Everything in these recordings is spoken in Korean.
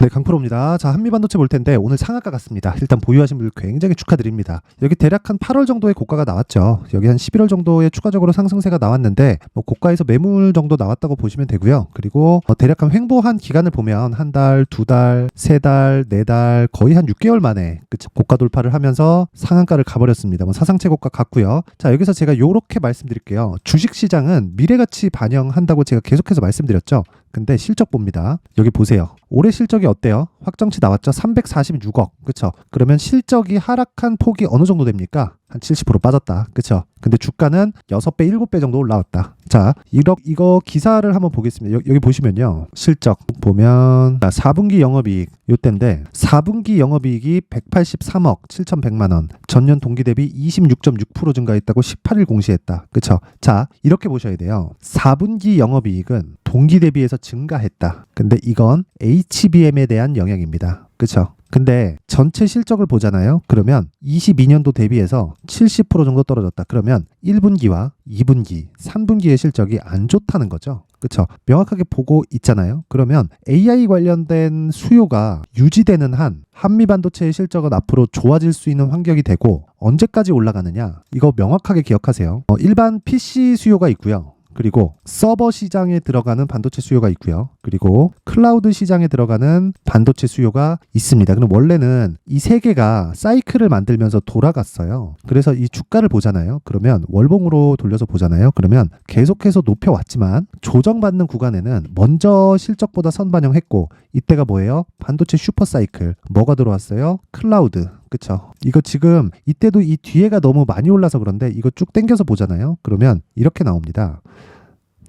네, 강프로입니다. 자, 한미반도체 볼 텐데 오늘 상한가 같습니다. 일단 보유하신 분들 굉장히 축하드립니다. 여기 대략 한 8월 정도의 고가가 나왔죠. 여기 한 11월 정도에 추가적으로 상승세가 나왔는데 뭐 고가에서 매물 정도 나왔다고 보시면 되고요. 그리고 대략 한 횡보한 기간을 보면 한 달, 두 달, 세 달, 네 달, 거의 한 6개월 만에 고가 돌파를 하면서 상한가를 가버렸습니다. 뭐 사상 최고가 같고요. 자, 여기서 제가 요렇게 말씀드릴게요. 주식시장은 미래가치 반영한다고 제가 계속해서 말씀드렸죠. 근데 실적 봅니다. 여기 보세요. 올해 실적이 어때요? 확정치 나왔죠? 346억. 그쵸? 그러면 실적이 하락한 폭이 어느 정도 됩니까? 한 70% 빠졌다. 그쵸? 근데 주가는 6배, 7배 정도 올라왔다. 자, 이거 기사를 한번 보겠습니다. 여기 보시면요. 실적 보면 4분기 영업이익 요때인데 4분기 영업이익이 183억 7,100만 원. 전년 동기 대비 26.6% 증가했다고 18일 공시했다. 그쵸? 자, 이렇게 보셔야 돼요. 4분기 영업이익은 동기 대비해서 증가했다. 근데 이건 HBM에 대한 영향입니다. 그쵸? 근데 전체 실적을 보잖아요. 그러면 22년도 대비해서 70% 정도 떨어졌다. 그러면 1분기와 2분기, 3분기의 실적이 안 좋다는 거죠. 그렇죠? 명확하게 보고 있잖아요. 그러면 AI 관련된 수요가 유지되는 한 한미 반도체의 실적은 앞으로 좋아질 수 있는 환경이 되고 언제까지 올라가느냐? 이거 명확하게 기억하세요. 일반 PC 수요가 있고요. 그리고 서버 시장에 들어가는 반도체 수요가 있고요. 그리고 클라우드 시장에 들어가는 반도체 수요가 있습니다. 그럼 원래는 이 세 개가 사이클을 만들면서 돌아갔어요. 그래서 이 주가를 보잖아요. 그러면 월봉으로 돌려서 보잖아요. 그러면 계속해서 높여왔지만 조정받는 구간에는 먼저 실적보다 선반영했고 이때가 뭐예요? 반도체 슈퍼 사이클. 뭐가 들어왔어요? 클라우드. 그쵸? 이거 지금 이때도 이 뒤에가 너무 많이 올라서 그런데 이거 쭉 당겨서 보잖아요. 그러면 이렇게 나옵니다.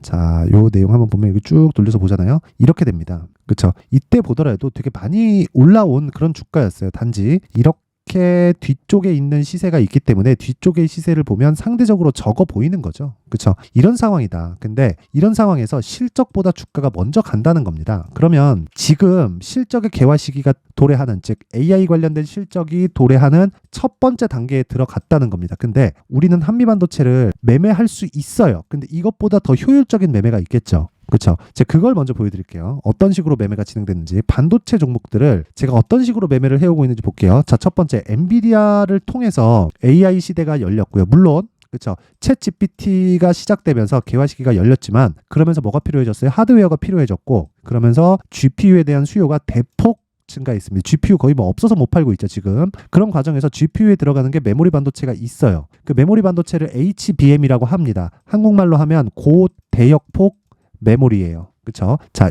자, 요 내용 한번 보면 이거 쭉 돌려서 보잖아요. 이렇게 됩니다. 그쵸? 이때 보더라도 되게 많이 올라온 그런 주가였어요. 단지 이렇게 뒤쪽에 있는 시세가 있기 때문에 뒤쪽의 시세를 보면 상대적으로 적어 보이는 거죠. 그쵸? 이런 상황이다. 근데 이런 상황에서 실적보다 주가가 먼저 간다는 겁니다. 그러면 지금 실적의 개화 시기가 도래하는, 즉 AI 관련된 실적이 도래하는 첫 번째 단계에 들어갔다는 겁니다. 근데 우리는 한미반도체를 매매할 수 있어요. 근데 이것보다 더 효율적인 매매가 있겠죠. 그렇죠. 제가 그걸 먼저 보여드릴게요. 어떤 식으로 매매가 진행되는지, 반도체 종목들을 제가 어떤 식으로 매매를 해오고 있는지 볼게요. 자, 첫 번째 엔비디아를 통해서 AI 시대가 열렸고요. 물론 그렇죠. 챗 GPT가 시작되면서 개화 시기가 열렸지만 그러면서 뭐가 필요해졌어요? 하드웨어가 필요해졌고 그러면서 GPU에 대한 수요가 대폭 증가했습니다. GPU 거의 뭐 없어서 못 팔고 있죠, 지금. 그런 과정에서 GPU에 들어가는 게 메모리 반도체가 있어요. 그 메모리 반도체를 HBM이라고 합니다. 한국말로 하면 고대역폭 메모리예요. 그렇죠? 자,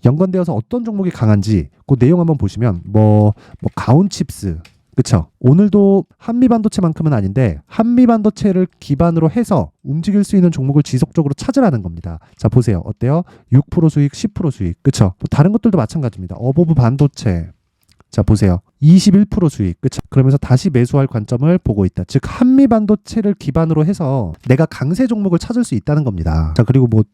연관되어서 어떤 종목이 강한지 그 내용 한번 보시면 뭐 가온칩스, 그렇죠? 오늘도 한미반도체만큼은 아닌데 한미반도체를 기반으로 해서 움직일 수 있는 종목을 지속적으로 찾으라는 겁니다. 자, 보세요. 어때요? 6% 수익, 10% 수익. 그렇죠? 뭐 다른 것들도 마찬가지입니다. 어보브 반도체. 자, 보세요. 21% 수익. 그쵸? 그러면서 다시 매수할 관점을 보고 있다. 즉 한미 반도체를 기반으로 해서 내가 강세 종목을 찾을 수 있다는 겁니다. 자, 그리고 뭐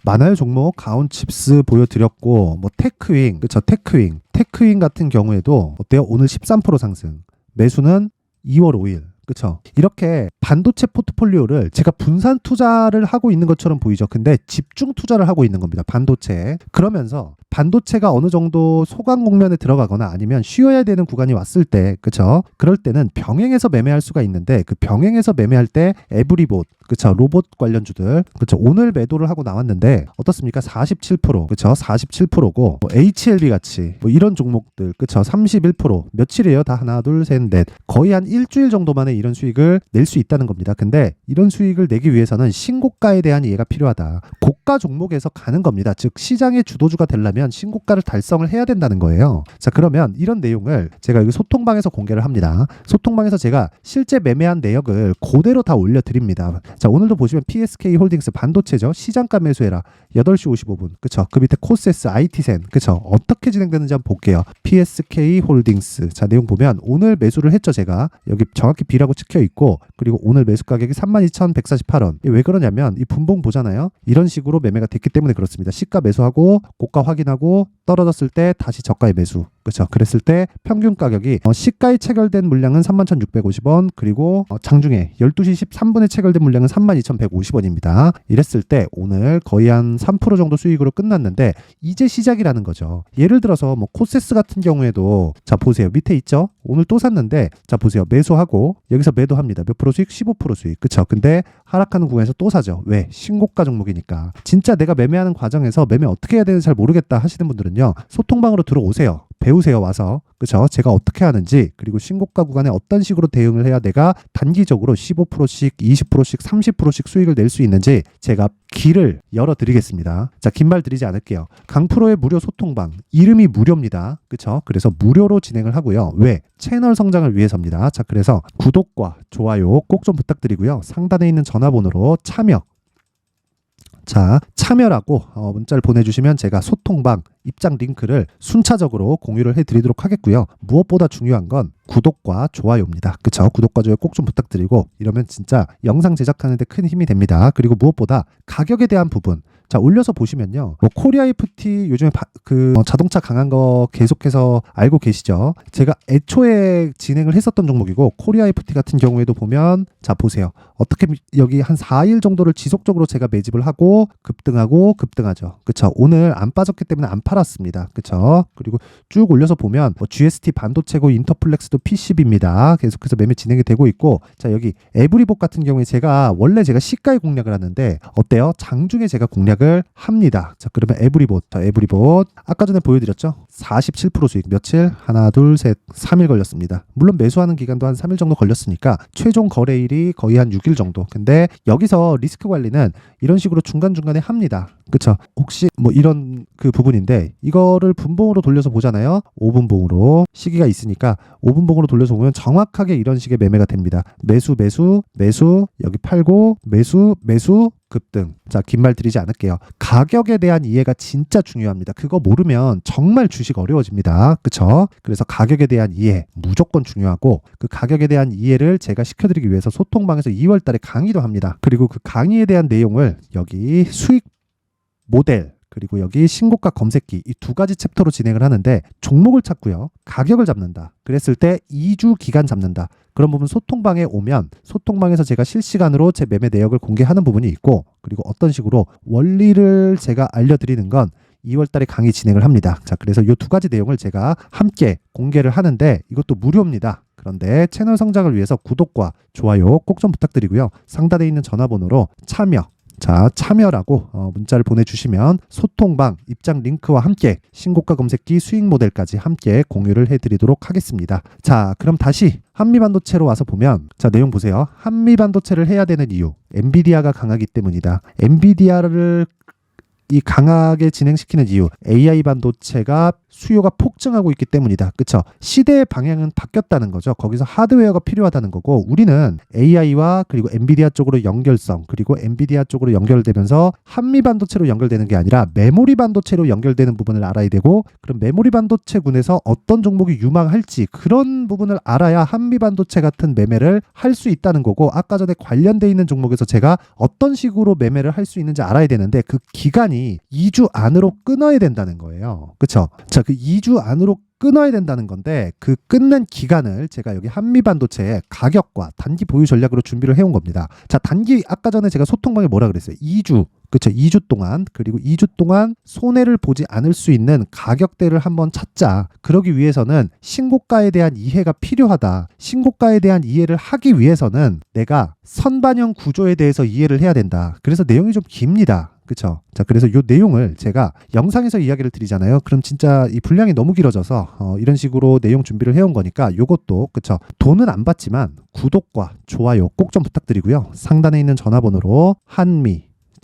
많아요. 종목. 가온칩스 보여드렸고 뭐 테크윙. 그쵸? 테크윙 같은 경우에도 어때요? 오늘 13% 상승. 매수는 2월 5일. 그쵸? 이렇게 반도체 포트폴리오를 제가 분산 투자를 하고 있는 것처럼 보이죠. 근데 집중 투자를 하고 있는 겁니다. 반도체에. 그러면서 반도체가 어느 정도 소강 국면에 들어가거나 아니면 쉬어야 되는 구간이 왔을 때, 그쵸? 그럴 때는 병행해서 매매할 수가 있는데 그 병행해서 매매할 때 에브리봇, 그쵸? 로봇 관련주들, 그쵸? 오늘 매도를 하고 나왔는데 어떻습니까? 47%, 그쵸? 47%고 뭐 HLB 같이 뭐 이런 종목들, 그쵸? 31%. 며칠이에요? 다 하나, 둘, 셋, 넷. 거의 한 일주일 정도 만에 이런 수익을 낼 수 있다는 겁니다. 근데 이런 수익을 내기 위해서는 신고가에 대한 이해가 필요하다. 고가 종목에서 가는 겁니다. 즉 시장의 주도주가 되려면 신고가를 달성을 해야 된다는 거예요. 자, 그러면 이런 내용을 제가 여기 소통방에서 공개를 합니다. 소통방에서 제가 실제 매매한 내역을 그대로 다 올려드립니다. 자, 오늘도 보시면 PSK 홀딩스 반도체죠. 시장가 매수해라. 8시 55분. 그쵸? 그 밑에 코세스, IT센. 그쵸? 어떻게 진행되는지 한번 볼게요. PSK 홀딩스. 자, 내용 보면 오늘 매수를 했죠, 제가. 여기 정확히 B라고 찍혀 있고 그리고 오늘 매수 가격이 32,148원. 왜 그러냐면 이 분봉 보잖아요. 이런 식으로 매매가 됐기 때문에 그렇습니다. 시가 매수하고 고가 확인하고 떨어졌을 때 다시 저가에 매수. 그렇죠. 그랬을 때 평균 가격이 시가에 체결된 물량은 31,650원, 그리고 장중에 12시 13분에 체결된 물량은 32,150원입니다. 이랬을 때 오늘 거의 한 3% 정도 수익으로 끝났는데 이제 시작이라는 거죠. 예를 들어서 뭐 코세스 같은 경우에도 자 보세요. 밑에 있죠? 오늘 또 샀는데 자 보세요. 매수하고 여기서 매도합니다. 몇 프로 수익? 15% 수익. 그쵸? 근데 하락하는 구간에서 또 사죠. 왜? 신고가 종목이니까. 진짜 내가 매매하는 과정에서 매매 어떻게 해야 되는지 잘 모르겠다 하시는 분들은요. 소통방으로 들어오세요. 배우세요. 와서. 그쵸? 제가 어떻게 하는지, 그리고 신고가 구간에 어떤 식으로 대응을 해야 내가 단기적으로 15%씩 20%씩 30%씩 수익을 낼 수 있는지 제가 길을 열어드리겠습니다. 자, 긴 말 드리지 않을게요. 강프로의 무료 소통방, 이름이 무료입니다. 그쵸? 그래서 무료로 진행을 하고요. 왜? 채널 성장을 위해서입니다. 자, 그래서 구독과 좋아요 꼭 좀 부탁드리고요. 상단에 있는 전화번호로 참여라고 문자를 보내주시면 제가 소통방 입장 링크를 순차적으로 공유를 해드리도록 하겠고요. 무엇보다 중요한 건 구독과 좋아요입니다. 그쵸? 구독과 좋아요 꼭 좀 부탁드리고, 이러면 진짜 영상 제작하는데 큰 힘이 됩니다. 그리고 무엇보다 가격에 대한 부분, 자 올려서 보시면요, 뭐 코리아 FT 요즘에 자동차 강한 거 계속해서 알고 계시죠? 제가 애초에 진행을 했었던 종목이고, 코리아 FT 같은 경우에도 보면 자 보세요. 어떻게 여기 한 4일 정도를 지속적으로 제가 매집을 하고 급등하죠. 그쵸? 오늘 안 빠졌기 때문에 안 팔았습니다. 그쵸? 그리고 쭉 올려서 보면 뭐 GST 반도체고 인터플렉스도 P10입니다. 계속해서 매매 진행이 되고 있고, 자 여기 에브리봇 같은 경우에 원래 제가 시가에 공략을 하는데 어때요? 장중에 제가 공략을 합니다. 자 그러면 에브리봇 아까 전에 보여드렸죠? 47% 수익. 며칠? 하나 둘 셋 3일 걸렸습니다. 물론 매수하는 기간도 한 3일 정도 걸렸으니까 최종 거래일이 거의 한 6일 정도. 근데 여기서 리스크 관리는 이런 식으로 중간중간에 합니다. 그쵸? 혹시 뭐 이런 그 부분인데, 이거를 분봉으로 돌려서 보잖아요. 5분봉으로 시기가 있으니까 5분봉으로 돌려서 보면 정확하게 이런 식의 매매가 됩니다. 매수 여기 팔고 매수 급등. 자, 긴 말 드리지 않을게요. 가격에 대한 이해가 진짜 중요합니다. 그거 모르면 정말 주식 어려워집니다. 그쵸? 그래서 가격에 대한 이해 무조건 중요하고, 그 가격에 대한 이해를 제가 시켜드리기 위해서 소통방에서 2월 달에 강의도 합니다. 그리고 그 강의에 대한 내용을 여기 수익 모델, 그리고 여기 신고가 검색기, 이 두 가지 챕터로 진행을 하는데, 종목을 찾고요, 가격을 잡는다. 그랬을 때 2주 기간 잡는다. 그런 부분 소통방에 오면 소통방에서 제가 실시간으로 제 매매 내역을 공개하는 부분이 있고, 그리고 어떤 식으로 원리를 제가 알려드리는 건 2월 달에 강의 진행을 합니다. 자, 그래서 이 두 가지 내용을 제가 함께 공개를 하는데 이것도 무료입니다. 그런데 채널 성장을 위해서 구독과 좋아요 꼭 좀 부탁드리고요. 상단에 있는 전화번호로 참여라고 문자를 보내주시면 소통방 입장 링크와 함께 신고가 검색기 수익 모델까지 함께 공유를 해드리도록 하겠습니다. 자, 그럼 다시 한미반도체로 와서 보면, 자 내용 보세요. 한미반도체를 해야 되는 이유, 엔비디아가 강하기 때문이다. 엔비디아를 이 강하게 진행시키는 이유, AI 반도체가 수요가 폭증하고 있기 때문이다. 그쵸? 시대의 방향은 바뀌었다는 거죠. 거기서 하드웨어가 필요하다는 거고, 우리는 AI와 그리고 엔비디아 쪽으로 연결성, 그리고 엔비디아 쪽으로 연결되면서 한미 반도체로 연결되는 게 아니라 메모리 반도체로 연결되는 부분을 알아야 되고, 그럼 메모리 반도체군에서 어떤 종목이 유망할지 그런 부분을 알아야 한미 반도체 같은 매매를 할 수 있다는 거고, 아까 전에 관련돼 있는 종목에서 제가 어떤 식으로 매매를 할 수 있는지 알아야 되는데, 그 기간이 2주 안으로 끊어야 된다는 거예요. 그쵸? 자, 그 2주 안으로 끊어야 된다는 건데, 그 끊는 기간을 제가 여기 한미반도체의 가격과 단기 보유 전략으로 준비를 해온 겁니다. 자, 단기 아까 전에 제가 소통방에 뭐라 그랬어요? 2주. 그쵸? 2주 동안, 그리고 2주 동안 손해를 보지 않을 수 있는 가격대를 한번 찾자. 그러기 위해서는 신고가에 대한 이해가 필요하다. 신고가에 대한 이해를 하기 위해서는 내가 선반영 구조에 대해서 이해를 해야 된다. 그래서 내용이 좀 깁니다. 그쵸? 자, 그래서 이 내용을 제가 영상에서 이야기를 드리잖아요. 그럼 진짜 이 분량이 너무 길어져서 이런 식으로 내용 준비를 해온 거니까 요것도, 그쵸? 돈은 안 받지만 구독과 좋아요 꼭 좀 부탁드리고요. 상단에 있는 전화번호로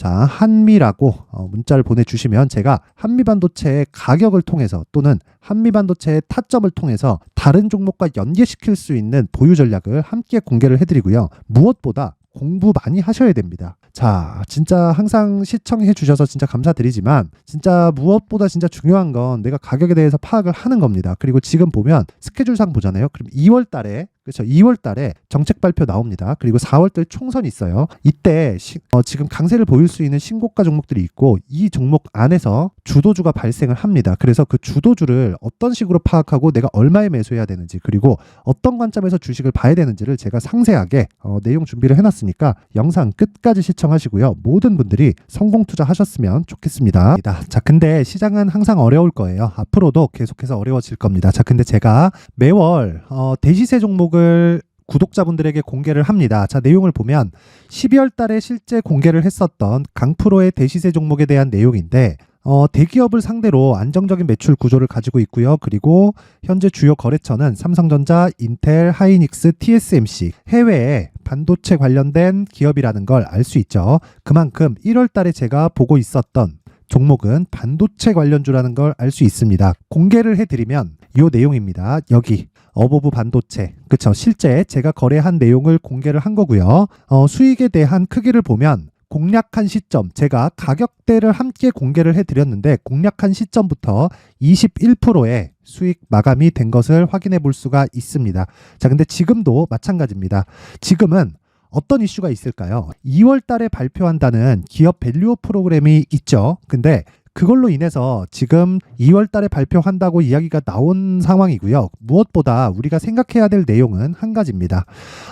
한미라고 문자를 보내주시면 제가 한미반도체의 가격을 통해서 또는 한미반도체의 타점을 통해서 다른 종목과 연계시킬 수 있는 보유 전략을 함께 공개를 해드리고요. 무엇보다 공부 많이 하셔야 됩니다. 자, 진짜 항상 시청해 주셔서 진짜 감사드리지만, 진짜 무엇보다 진짜 중요한 건 내가 가격에 대해서 파악을 하는 겁니다. 그리고 지금 보면 스케줄상 보잖아요. 그럼 2월 달에 그렇죠. 2월 달에 정책 발표 나옵니다. 그리고 4월 달 총선이 있어요. 이때 지금 강세를 보일 수 있는 신고가 종목들이 있고 이 종목 안에서 주도주가 발생을 합니다. 그래서 그 주도주를 어떤 식으로 파악하고 내가 얼마에 매수해야 되는지 그리고 어떤 관점에서 주식을 봐야 되는지를 제가 상세하게 내용 준비를 해놨으니까 영상 끝까지 시청하시고요. 모든 분들이 성공 투자하셨으면 좋겠습니다. 자, 근데 시장은 항상 어려울 거예요. 앞으로도 계속해서 어려워질 겁니다. 자, 근데 제가 매월 대시세 종목을 구독자분들에게 공개를 합니다. 자, 내용을 보면 12월 달에 실제 공개를 했었던 강프로의 대시세 종목에 대한 내용인데 대기업을 상대로 안정적인 매출 구조를 가지고 있고요. 그리고 현재 주요 거래처는 삼성전자, 인텔, 하이닉스, TSMC, 해외에 반도체 관련된 기업이라는 걸 알 수 있죠. 그만큼 1월 달에 제가 보고 있었던 종목은 반도체 관련주라는 걸 알 수 있습니다. 공개를 해드리면 이 내용입니다. 여기 어보브 반도체, 그쵸? 실제 제가 거래한 내용을 공개를 한 거고요. 수익에 대한 크기를 보면 공략한 시점, 제가 가격대를 함께 공개를 해드렸는데 공략한 시점부터 21%의 수익 마감이 된 것을 확인해 볼 수가 있습니다. 자, 근데 지금도 마찬가지입니다. 지금은 어떤 이슈가 있을까요? 2월 달에 발표한다는 기업 밸류업 프로그램이 있죠. 근데 그걸로 인해서 지금 2월 달에 발표한다고 이야기가 나온 상황이고요. 무엇보다 우리가 생각해야 될 내용은 한 가지입니다.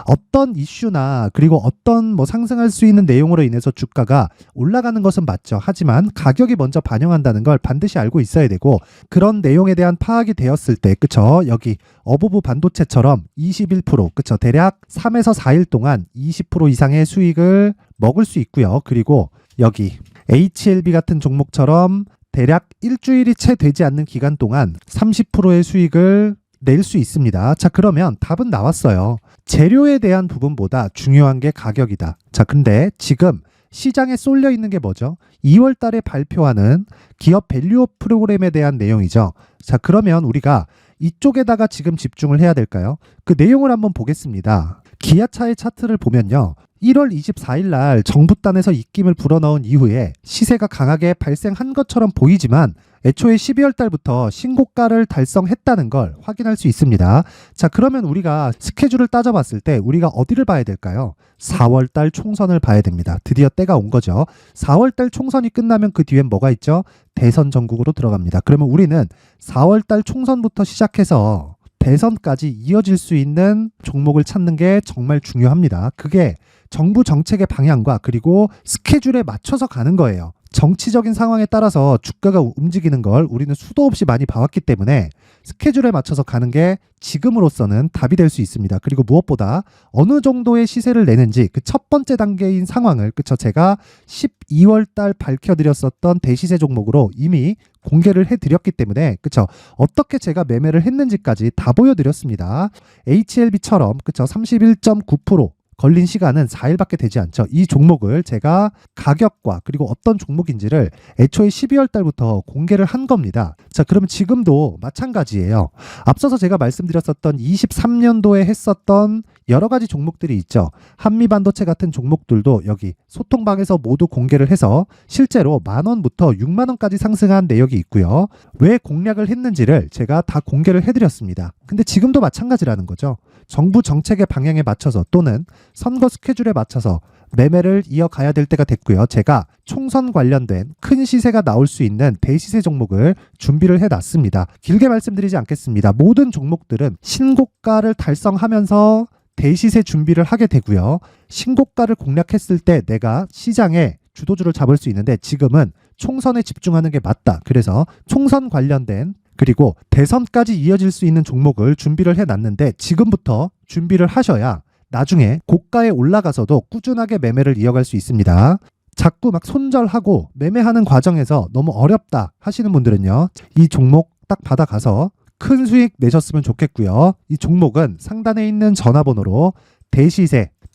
어떤 이슈나 그리고 어떤 상승할 수 있는 내용으로 인해서 주가가 올라가는 것은 맞죠. 하지만 가격이 먼저 반영한다는 걸 반드시 알고 있어야 되고 그런 내용에 대한 파악이 되었을 때 그쵸? 여기 어보브 반도체처럼 21% 그쵸? 대략 3에서 4일 동안 20% 이상의 수익을 먹을 수 있고요. 그리고 여기 HLB 같은 종목처럼 대략 일주일이 채 되지 않는 기간 동안 30%의 수익을 낼 수 있습니다. 자, 그러면 답은 나왔어요. 재료에 대한 부분보다 중요한 게 가격이다. 자, 근데 지금 시장에 쏠려 있는 게 뭐죠? 2월 달에 발표하는 기업 밸류업 프로그램에 대한 내용이죠. 자, 그러면 우리가 이쪽에다가 지금 집중을 해야 될까요? 그 내용을 한번 보겠습니다. 기아차의 차트를 보면요. 1월 24일 날 정부단에서 입김을 불어넣은 이후에 시세가 강하게 발생한 것처럼 보이지만 애초에 12월 달부터 신고가를 달성했다는 걸 확인할 수 있습니다. 자, 그러면 우리가 스케줄을 따져봤을 때 우리가 어디를 봐야 될까요? 4월 달 총선을 봐야 됩니다. 드디어 때가 온 거죠. 4월 달 총선이 끝나면 그 뒤엔 뭐가 있죠? 대선 전국으로 들어갑니다. 그러면 우리는 4월 달 총선부터 시작해서 대선까지 이어질 수 있는 종목을 찾는 게 정말 중요합니다. 그게 정부 정책의 방향과 그리고 스케줄에 맞춰서 가는 거예요. 정치적인 상황에 따라서 주가가 움직이는 걸 우리는 수도 없이 많이 봐왔기 때문에 스케줄에 맞춰서 가는 게 지금으로서는 답이 될 수 있습니다. 그리고 무엇보다 어느 정도의 시세를 내는지 그 첫 번째 단계인 상황을 그쵸? 제가 12월 달 밝혀드렸었던 대시세 종목으로 이미 공개를 해드렸기 때문에 그쵸? 어떻게 제가 매매를 했는지까지 다 보여드렸습니다. HLB처럼 그쵸? 31.9% 걸린 시간은 4일밖에 되지 않죠. 이 종목을 제가 가격과 그리고 어떤 종목인지를 애초에 12월 달부터 공개를 한 겁니다. 자, 그러면 지금도 마찬가지예요. 앞서서 제가 말씀드렸었던 23년도에 했었던 여러 가지 종목들이 있죠. 한미반도체 같은 종목들도 여기 소통방에서 모두 공개를 해서 실제로 10,000원부터 60,000원까지 상승한 내역이 있고요. 왜 공략을 했는지를 제가 다 공개를 해드렸습니다. 근데 지금도 마찬가지라는 거죠. 정부 정책의 방향에 맞춰서 또는 선거 스케줄에 맞춰서 매매를 이어가야 될 때가 됐고요. 제가 총선 관련된 큰 시세가 나올 수 있는 대시세 종목을 준비를 해놨습니다. 길게 말씀드리지 않겠습니다. 모든 종목들은 신고가를 달성하면서 대시세 준비를 하게 되고요. 신고가를 공략했을 때 내가 시장에 주도주를 잡을 수 있는데 지금은 총선에 집중하는 게 맞다. 그래서 총선 관련된 그리고 대선까지 이어질 수 있는 종목을 준비를 해놨는데 지금부터 준비를 하셔야 나중에 고가에 올라가서도 꾸준하게 매매를 이어갈 수 있습니다. 자꾸 막 손절하고 매매하는 과정에서 너무 어렵다 하시는 분들은요. 이 종목 딱 받아가서 큰 수익 내셨으면 좋겠고요. 이 종목은 상단에 있는 전화번호로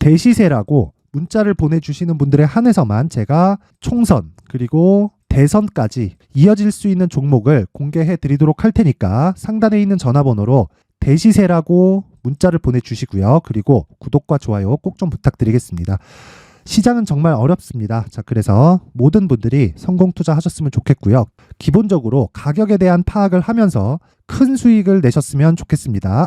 대시세라고 문자를 보내주시는 분들에 한해서만 제가 총선 그리고 대선까지 이어질 수 있는 종목을 공개해 드리도록 할 테니까 상단에 있는 전화번호로 대시세라고 문자를 보내주시고요. 그리고 구독과 좋아요 꼭 좀 부탁드리겠습니다. 시장은 정말 어렵습니다. 자, 그래서 모든 분들이 성공 투자하셨으면 좋겠고요. 기본적으로 가격에 대한 파악을 하면서 큰 수익을 내셨으면 좋겠습니다.